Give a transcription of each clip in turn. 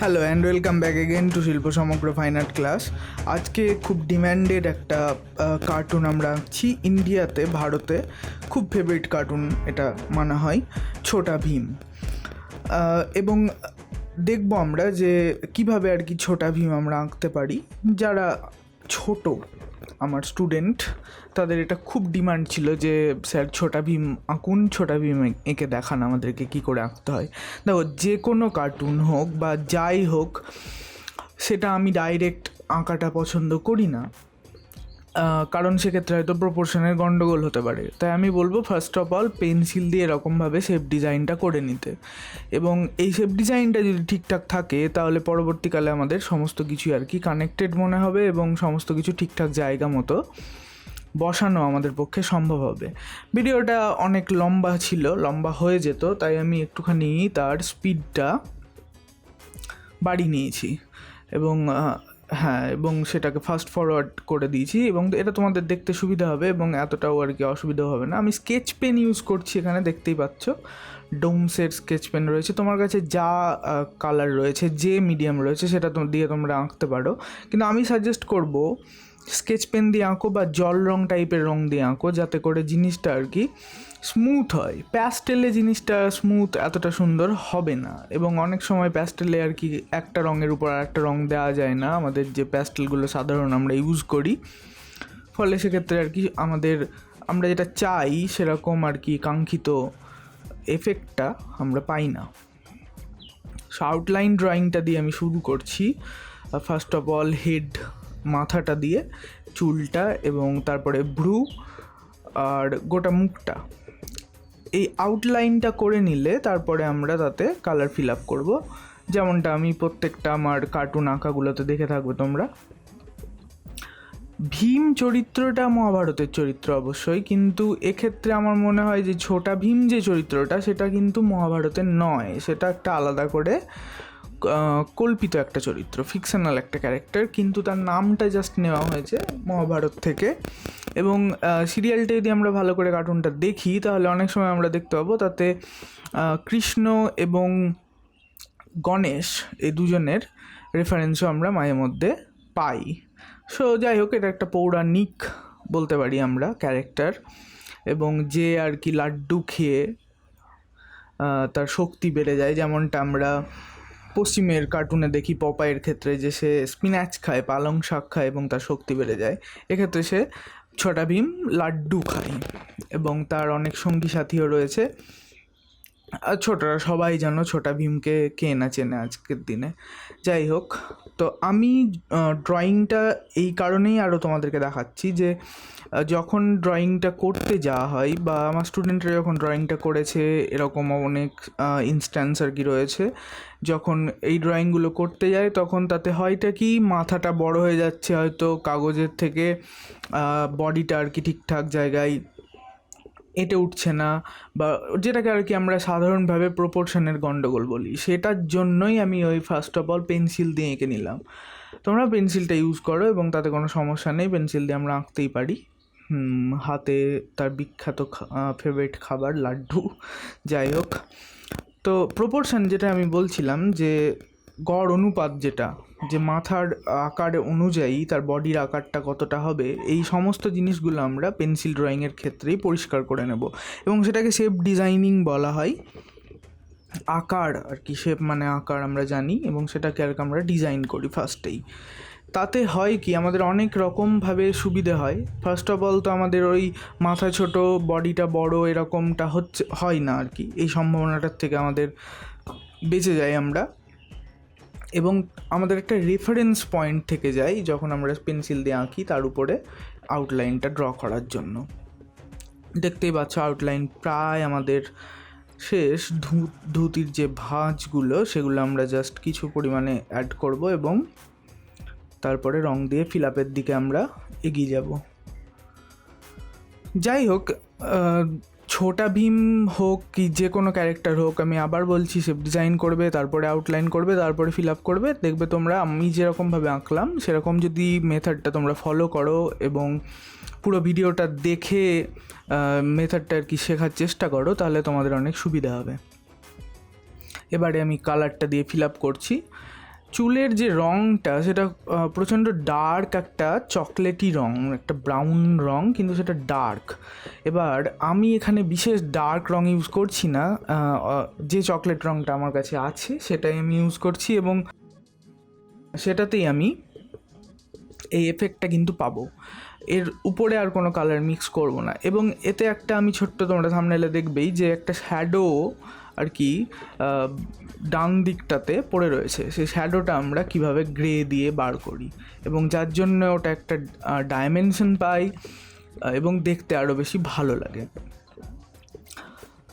Hello and welcome back again two শিল্প সমগ্র fine art class. আজকে খুব ডিম্যান্ডেড একটা কার্টুন আমরা আঁকছি ইন্ডিয়াতে, ভারতে খুব ফেভারিট কার্টুন এটা মানা হয়, ছোটা ভীম। এবং দেখবো আমরা যে কিভাবে আর কি ছোটা ভীম আমরা আঁকতে পারি। যারা ছোট আমার স্টুডেন্ট তাদের এটা খুব ডিমান্ড ছিল যে স্যার ছোটা ভীম আঁকুন, ছোটা ভীম এঁকে দেখান আমাদেরকে কী করে আঁকতে হয়। দেখো, যে কোনো কার্টুন হোক বা যাই হোক, সেটা আমি ডাইরেক্ট আঁকাটা পছন্দ করি না, কারণ সেক্ষেত্রে হয়তো প্রপোর্শনের গণ্ডগোল হতে পারে। তাই আমি বলবো ফার্স্ট অফ অল পেন্সিল দিয়ে এরকমভাবে শেপ ডিজাইনটা করে নিতে, এবং এই শেপ ডিজাইনটা যদি ঠিকঠাক থাকে তাহলে পরবর্তীকালে আমাদের সমস্ত কিছু আর কি কানেক্টেড মনে হবে এবং সমস্ত কিছু ঠিকঠাক জায়গা মতো বসানো আমাদের পক্ষে সম্ভব হবে। ভিডিওটা অনেক লম্বা হয়ে যেত, তাই আমি একটুখানি তার স্পিডটা বাড়িয়ে নিয়েছি এবং এবং সেটাকে ফাস্ট ফরওয়ার্ড করে দিয়েছি, এবং এটা তোমাদের দেখতে সুবিধা হবে এবং এতটাও আর কি অসুবিধা হবে না। আমি স্কেচ পেন ইউজ করছি, এখানে দেখতেই পাচ্ছ ডোমসের স্কেচ পেন রয়েছে। তোমার কাছে যা কালার রয়েছে, যে মিডিয়াম রয়েছে সেটা দিয়ে তোমরা আঁকতে পারো, কিন্তু আমি সাজেস্ট করব স্কেচ পেন দিয়ে আঁকো বা জল রং টাইপের রং দিয়ে আঁকো, যাতে করে জিনিসটা আর কি স্মুথ হয়। প্যাস্টেলে জিনিসটা স্মুথ এতটা সুন্দর হবে না, এবং অনেক সময় প্যাস্টেলে আর কি একটা রঙের উপর আর একটা রঙ দেওয়া যায় না, আমাদের যে প্যাস্টেলগুলো সাধারণ আমরা ইউজ করি, ফলে সেক্ষেত্রে আর কি আমরা যেটা চাই সেরকম আর কি কাঙ্ক্ষিত এফেক্টটা আমরা পাই না। সো আউটলাইন ড্রয়িংটা দিয়ে আমি শুরু করছি। ফার্স্ট অফ অল হেড, মাথাটা দিয়ে, চুলটা, এবং তারপরে ভ্রু আর গোটা মুখটা। এই আউটলাইনটা করে নিলে তারপরে আমরা তাতে কালার ফিল আপ করবো, যেমনটা আমি প্রত্যেকটা আমার কার্টুন আঁকাগুলোতে দেখে থাকবে তোমরা। ভীম চরিত্রটা মহাভারতের চরিত্র অবশ্যই, কিন্তু এক্ষেত্রে আমার মনে হয় যে ছোটা ভীম যে চরিত্রটা সেটা কিন্তু মহাভারতের নয়, সেটা একটা আলাদা করে কল্পিত একটা চরিত্র, ফিকশনাল একটা ক্যারেক্টার, কিন্তু তার নামটা জাস্ট নেওয়া হয়েছে মহাভারত থেকে। এবং সিরিয়ালটা যদি আমরা ভালো করে কার্টুনটা দেখি তাহলে অনেক সময় আমরা দেখতে পাবো তাতে কৃষ্ণ এবং গণেশ এই দুজনের রেফারেন্সও আমরা মাঝে মধ্যে পাই। সো যাই হোক, এটা একটা পৌরাণিক বলতে পারি আমরা ক্যারেক্টার, এবং যে আর কি লাড্ডু খেয়ে তার শক্তি বেড়ে যায়, যেমনটা আমরা পশ্চিমের কার্টুনে দেখি পপাইয়ের ক্ষেত্রে যে সে স্পিনাচ খায়, পালং শাক খায় এবং তার শক্তি বেড়ে যায়। এক্ষেত্রে সে ছোটা ভীম লাড্ডু খায়, এবং তার অনেক সঙ্গী সাথীও রয়েছে। আর ছোটরা সবাই জানো ছোটা ভীমকে কে না চেনে আজকের দিনে। যাই হোক, তো আমি ড্রয়িংটা এই কারণেই আরও তোমাদেরকে দেখাচ্ছি যে যখন ড্রয়িংটা করতে যাওয়া হয়, বা আমার স্টুডেন্টরা যখন ড্রয়িংটা করেছে, এরকম অনেক ইনস্ট্যান্স আর কি রয়েছে, যখন এই ড্রয়িংগুলো করতে যায় তখন তাতে হয়টা কি মাথাটা বড় হয়ে যাচ্ছে, হয়তো কাগজের থেকে বডিটা আর কি ঠিকঠাক জায়গায় এঁটে উঠছে না, বা যেটাকে আর কি আমরা সাধারণভাবে প্রপোর্শনের গণ্ডগোল বলি, সেটার জন্যই আমি ওই ফার্স্ট অফ অল পেন্সিল দিয়ে এঁকে নিলাম। তোমরা পেন্সিলটা ইউজ করো এবং তাতে কোনো সমস্যা নেই, পেন্সিল দিয়ে আমরা আঁকতেই পারি। হাতে তার বিখ্যাত ফেভারিট খাবার লাড্ডু। যাই হোক, তো প্রপোর্শন যেটা আমি বলছিলাম, যে গড় অনুপাত, যেটা যে মাথার আকার অনুযায়ী তার বডির আকারটা কতটা হবে, এই সমস্ত জিনিসগুলো আমরা পেন্সিল ড্রয়িংয়ের ক্ষেত্রেই পরিষ্কার করে নেব, এবং সেটাকে শেপ ডিজাইনিং বলা হয়। আকার আর কি, শেপ মানে আকার আমরা জানি, এবং সেটাকে আর কি আমরা ডিজাইন করি ফার্স্টেই। তাতে হয় কি, আমাদের অনেক রকমভাবে সুবিধে হয়। ফার্স্ট অফ অল তো আমাদের ওই মাথা ছোট বডিটা বড় এরকমটা হয় না আর কি, এই সম্ভাবনাটার থেকে আমাদের বেঁচে যাই আমরা, এবং আমাদের একটা রেফারেন্স পয়েন্ট থেকে যায় যখন আমরা পেন্সিল দিয়ে আঁকি তার উপরে আউটলাইনটা ড্র করার জন্য। দেখতেই পাচ্ছ আউটলাইন প্রায় আমাদের শেষ। ধুতির যে ভাঁজগুলো সেগুলো আমরা জাস্ট কিছু পরিমাণে অ্যাড করব, এবং তারপরে রং দিয়ে ফিল আপের দিকে আমরা এগিয়ে যাব। যাই হোক, ছোটা ভীম হোক কি যে কোনো ক্যারেক্টার হোক, আমি আবার বলছি, শেপ ডিজাইন করবে, তারপরে আউটলাইন করবে, তারপরে ফিল আপ করবে। দেখবে তোমরা আমি যেরকমভাবে আঁকলাম সেরকম যদি মেথডটা তোমরা ফলো করো এবং পুরো ভিডিওটা দেখে মেথডটা আর কি শেখার চেষ্টা করো, তাহলে তোমাদের অনেক সুবিধা হবে। এবারে আমি কালারটা দিয়ে ফিল আপ করছি। চুলের যে রঙটা সেটা প্রচণ্ড ডার্ক একটা চকলেটি রঙ, একটা ব্রাউন রঙ, কিন্তু সেটা ডার্ক। এবার আমি এখানে বিশেষ ডার্ক রঙ ইউজ করছি না, যে চকলেট রঙটা আমার কাছে আছে সেটাই আমি ইউজ করছি এবং সেটাতেই আমি এই এফেক্টটা কিন্তু পাবো। এর উপরে আর কোনো কালার মিক্স করব না। এবং এতে একটা আমি ছোট্ট, তোমরা থাম্বনেলে দেখবেই যে একটা শ্যাডো আর কি ডান দিকটাতে পড়ে রয়েছে। সেই শ্যাডোটা আমরা কিভাবে গ্রে দিয়ে বার করি এবং যার জন্য ওটা একটা ডাইমেনশন পাই এবং দেখতে আরও বেশি ভালো লাগে।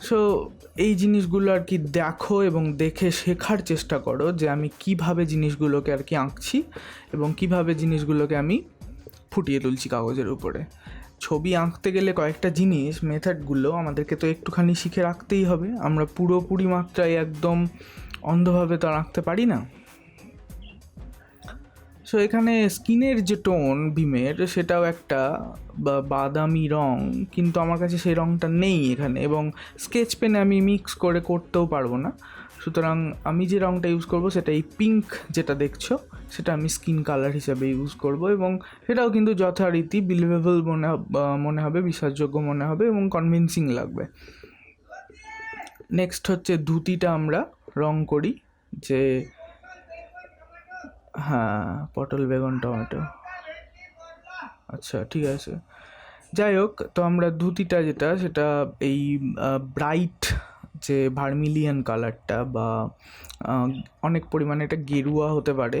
সো এই জিনিসগুলো আর কি দেখো এবং দেখে শেখার চেষ্টা করো যে আমি কিভাবে জিনিসগুলোকে আর কি আঁকছি এবং কিভাবে জিনিসগুলোকে আমি ফুটিয়ে তুলছি কাগজের উপরে। ছবি আঁকতে গেলে কয়েকটা জিনিস, মেথডগুলো আমাদেরকে তো একটুখানি শিখে রাখতেই হবে। আমরা পুরোপুরি মাত্রায় একদম অন্ধভাবে তো আর আঁকতে পারি না। সো এখানে স্কিনের যে টোন ভীমের, সেটাও একটা বাদামি রং, কিন্তু আমার কাছে সেই রংটা নেই এখানে, এবং স্কেচ পেনে আমি মিক্স করে করতেও পারবো না। সুতরাং আমি যে রংটা ইউজ করব সেটা এই পিঙ্ক যেটা দেখছো, সেটা আমি স্কিন কালার হিসাবে ইউজ করব এবং সেটাও কিন্তু যথারীতি বিলিভেবল মনে হবে, বিশ্বাসযোগ্য মনে হবে এবং কনভিন্সিং লাগবে। নেক্সট হচ্ছে ধুতিটা আমরা রং করি, যে হ্যাঁ পটল বেগুন টমেটো, আচ্ছা ঠিক আছে। যাই হোক, তো আমরা ধুতিটা যেটা, সেটা এই ব্রাইট যে ভার্মিলিয়ান কালারটা বা অনেক পরিমাণে এটা গেরুয়া হতে পারে,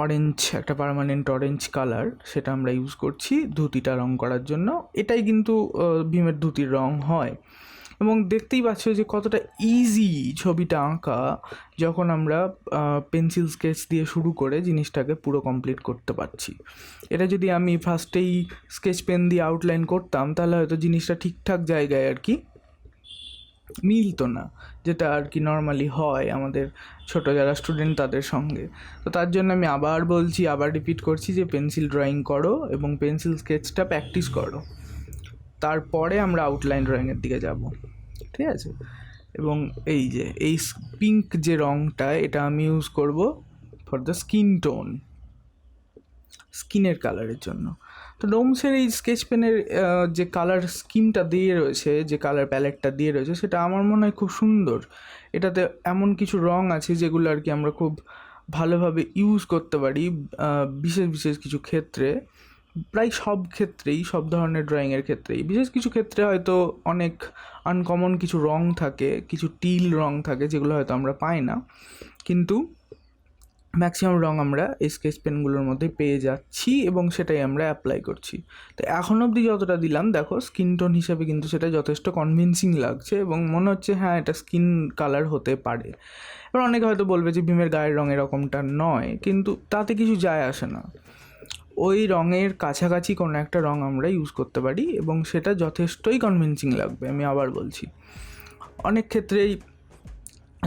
অরেঞ্জ, একটা পার্মানেন্ট অরেঞ্জ কালার, সেটা আমরা ইউজ করছি ধুতিটা রং করার জন্য। এটাই কিন্তু ভীমের ধুতির রং হয় এবং দেখতেই পাচ্ছ যে কতটা ইজি ছবিটা আঁকা, যখন আমরা পেন্সিল স্কেচ দিয়ে শুরু করে জিনিসটাকে পুরো কমপ্লিট করতে পারছি। এটা যদি আমি ফার্স্টেই স্কেচ পেন দিয়ে আউটলাইন করতাম তাহলে হয়তো জিনিসটা ঠিকঠাক জায়গায় আর কি মিলতো না, যেটা আর কি নর্মালি হয় আমাদের ছোট যারা স্টুডেন্ট তাদের সঙ্গে। তো তার জন্য আমি আবার বলছি, আবার রিপিট করছি যে পেন্সিল ড্রয়িং করো এবং পেন্সিল স্কেচটা প্র্যাকটিস করো, তারপরে আমরা আউটলাইন ড্রয়িংয়ের দিকে যাব, ঠিক আছে। এবং এই যে এই পিঙ্ক যে রঙটা, এটা আমি ইউজ করব ফর দ্য স্কিন টোন, স্কিনের কালারের জন্য। তো ডোমসের এই স্কেচ পেনের যে কালার স্কিমটা দিয়ে রয়েছে, যে কালার প্যালেটটা দিয়ে রয়েছে, সেটা আমার মনে হয় খুব সুন্দর। এটাতে এমন কিছু রং আছে যেগুলো আর কি আমরা খুব ভালোভাবে ইউজ করতে পারি বিশেষ বিশেষ কিছু ক্ষেত্রে, প্রায় সব ক্ষেত্রেই, সব ধরনের ড্রয়িংয়ের ক্ষেত্রেই। বিশেষ কিছু ক্ষেত্রে হয়তো অনেক আনকমন কিছু রং থাকে, কিছু টিল রং থাকে যেগুলো হয়তো আমরা পাই না, কিন্তু ম্যাক্সিমাম রং আমরা এই স্কেচ পেনগুলোর মধ্যে পেয়ে যাচ্ছি এবং সেটাই আমরা অ্যাপ্লাই করছি। তো এখন অবধি যতটা দিলাম, দেখো স্কিন টোন হিসেবে কিন্তু সেটা যথেষ্ট কনভিন্সিং লাগছে এবং মনে হচ্ছে হ্যাঁ এটা স্কিন কালার হতে পারে। এবার অনেকে হয়তো বলবে যে ভীমের গায়ের রং এরকমটা নয়, কিন্তু তাতে কিছু যায় আসে না। ওই রঙের কাছাকাছি কোনো একটা রং আমরা ইউজ করতে পারি এবং সেটা যথেষ্টই কনভিন্সিং লাগবে। আমি আবার বলছি, অনেক ক্ষেত্রেই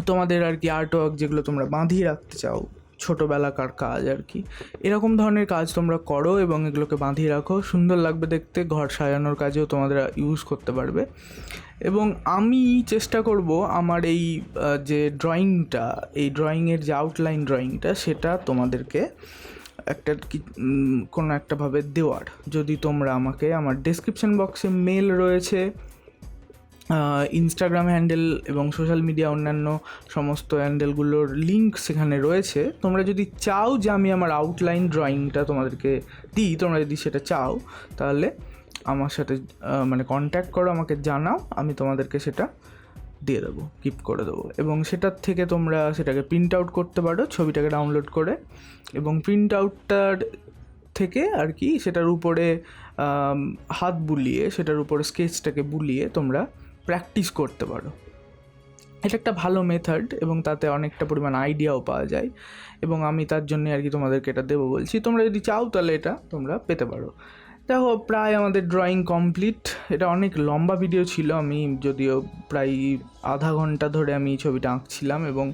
তোমাদের আর কি আর্ট ওয়ার্ক যেগুলো তোমরা বাঁধিয়ে রাখতে চাও, ছোটোবেলাকার কাজ আর কি, এরকম ধরনের কাজ তোমরা করো এবং এগুলোকে বাঁধিয়ে রাখো, সুন্দর লাগবে দেখতে। ঘর সাজানোর কাজেও তোমরা ইউজ করতে পারবে। এবং আমি চেষ্টা করব আমার এই যে ড্রয়িংটা, এই ড্রয়িংয়ের যে আউটলাইন ড্রয়িংটা, সেটা তোমাদেরকে একটা কোনো একটাভাবে দেওয়ার। যদি তোমরা আমাকে, আমার ডেসক্রিপশন বক্সে মেল রয়েছে, ইনস্টাগ্রাম হ্যান্ডেল এবং সোশ্যাল মিডিয়া অন্যান্য সমস্ত হ্যান্ডেলগুলোর লিঙ্ক সেখানে রয়েছে। তোমরা যদি চাও যে আমি আমার আউটলাইন ড্রয়িংটা তোমাদেরকে দিই, তোমরা যদি সেটা চাও তাহলে আমার সাথে মানে কন্ট্যাক্ট করো, আমাকে জানাও, আমি তোমাদেরকে সেটা দিয়ে দেবো, গিফট করে দেবো। এবং সেটার থেকে তোমরা সেটাকে প্রিন্ট আউট করতে পারো, ছবিটাকে ডাউনলোড করে, এবং প্রিন্ট আউটটার থেকে আর কি সেটার উপরে হাত বুলিয়ে, সেটার উপরে স্কেচটাকে বুলিয়ে তোমরা প্র্যাকটিস করতে পারো। এটা একটা ভালো মেথড এবং তাতে অনেকটা পরিমাণ আইডিয়াও পাওয়া যায় এবং আমি তার জন্যে আর কি তোমাদেরকে এটা দেবো বলছি। তোমরা যদি চাও তাহলে এটা তোমরা পেতে পারো। দেখো প্রায় আমাদের ড্রয়িং কমপ্লিট। এটা অনেক লম্বা ভিডিও ছিল, আমি যদিও প্রায় আধা ঘন্টা ধরে আমি ছবিটা আঁকছিলাম এবং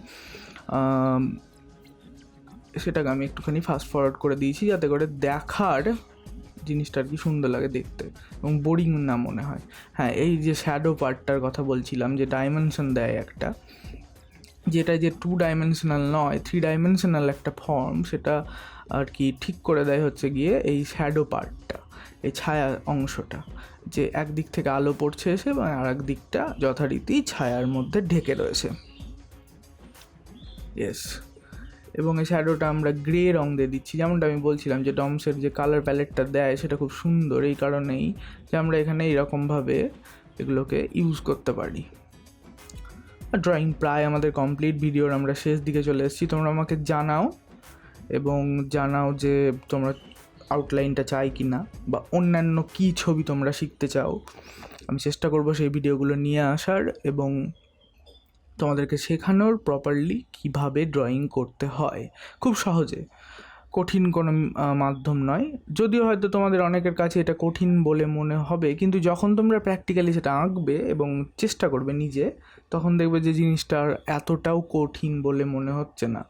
সেটাকে আমি একটুখানি ফাস্ট ফরওয়ার্ড করে দিয়েছি যাতে করে দেখার জিনিসটা আর কি সুন্দর লাগে দেখতে এবং বোরিং না মনে হয়। হ্যাঁ, এই যে শ্যাডো পার্টটার কথা বলছিলাম, যে ডাইমেনশন দেয় একটা, যেটা যে 2 ডাইমেনশনাল নয়, 3 ডাইমেনশনাল একটা ফর্ম, সেটা আর কি ঠিক করে দেয় হচ্ছে গিয়ে এই শ্যাডো পার্টটা, এই ছায়া অংশটা, যে একদিক থেকে আলো পড়ছে এসে এবং আর এক দিকটা যথারীতি ছায়ার মধ্যে ঢেকে রয়েছে। ইয়েস, এবং এই শ্যাডোটা আমরা গ্রে রং দিয়ে দিচ্ছি। যেমনটা আমি বলছিলাম যে ডমসের যে কালার প্যালেটটা দেয় সেটা খুব সুন্দর, এই কারণেই যে আমরা এখানে এইরকমভাবে এগুলোকে ইউজ করতে পারি। ড্রয়িং প্রায় আমাদের কমপ্লিট, ভিডিওর আমরা শেষ দিকে চলে এসেছি। তোমরা আমাকে জানাও যে তোমরা আউটলাইনটা চাই কি না, বা অন্যান্য কী ছবি তোমরা শিখতে চাও। আমি চেষ্টা করব সেই ভিডিওগুলো নিয়ে আসার এবং তোমাদেরকে শেখানোর প্রপারলি কিভাবে ড্রয়িং করতে হয়, খুব সহজে, কঠিন কোনো মাধ্যম নয়। যদিও হয়তো তোমাদের অনেকের কাছে এটা কঠিন বলে মনে হবে, কিন্তু যখন তোমরা প্র্যাকটিক্যালি সেটা আঁকবে এবং চেষ্টা করবে নিজে, তখন দেখবে যে জিনিসটা এতটাও কঠিন বলে মনে হচ্ছে না,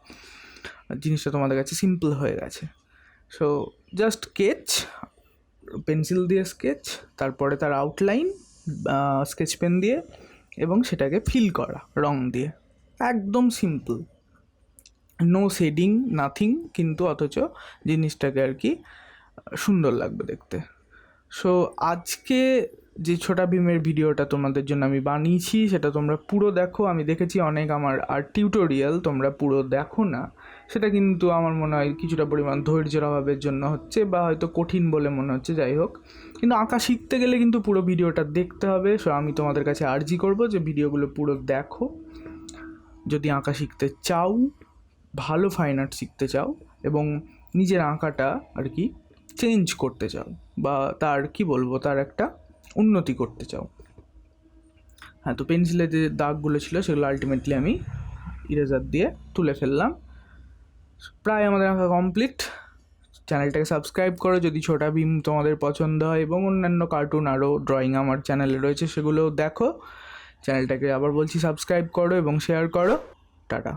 জিনিসটা তোমাদের কাছে সিম্পল হয়ে গেছে। সো জাস্ট স্কেচ, পেন্সিল দিয়ে স্কেচ, তারপরে তার আউটলাইন স্কেচ পেন দিয়ে, এবং সেটাকে ফিল করা রং দিয়ে, একদম সিম্পল, নো শেডিং, নাথিং, কিন্তু অথচ জিনিসটাকে আর কি সুন্দর লাগবে দেখতে। সো আজকে যে ছোটা ভীমের ভিডিওটা তোমাদের জন্য আমি বানিয়েছি সেটা তোমরা পুরো দেখো। আমি দেখেছি অনেক আমার আর্ট টিউটোরিয়াল তোমরা পুরো দেখো না, সেটা কিন্তু আমার মনে হয় কিছুটা পরিমাণ ধৈর্যের অভাবের জন্য হচ্ছে, বা হয়তো কঠিন বলে মনে হচ্ছে, যাই হোক। কিন্তু আঁকা শিখতে গেলে কিন্তু পুরো ভিডিওটা দেখতে হবে। সো আমি তোমাদের কাছে আর্জি করবো যে ভিডিওগুলো পুরো দেখো, যদি আঁকা শিখতে চাও, ভালো ফাইন আর্ট শিখতে চাও এবং নিজের আঁকাটা আর কি চেঞ্জ করতে চাও, বা তার কি বলবো, তার একটা উন্নতি করতে চাও। হ্যাঁ, তো পেন্সিলে যে দাগগুলো ছিল সেগুলো আলটিমেটলি আমি ইরেজার দিয়ে তুলে ফেললাম। প্রায় আমাদের আঁকা কমপ্লিট। চ্যানেলটাকে সাবস্ক্রাইব করো যদি ছোটা ভীম তোমাদের পছন্দ হয়, এবং অন্যান্য কার্টুন আরও ড্রয়িং আমার চ্যানেলে রয়েছে সেগুলোও দেখো। চ্যানেলটাকে আবার বলছি সাবস্ক্রাইব করো এবং শেয়ার করো। টাটা।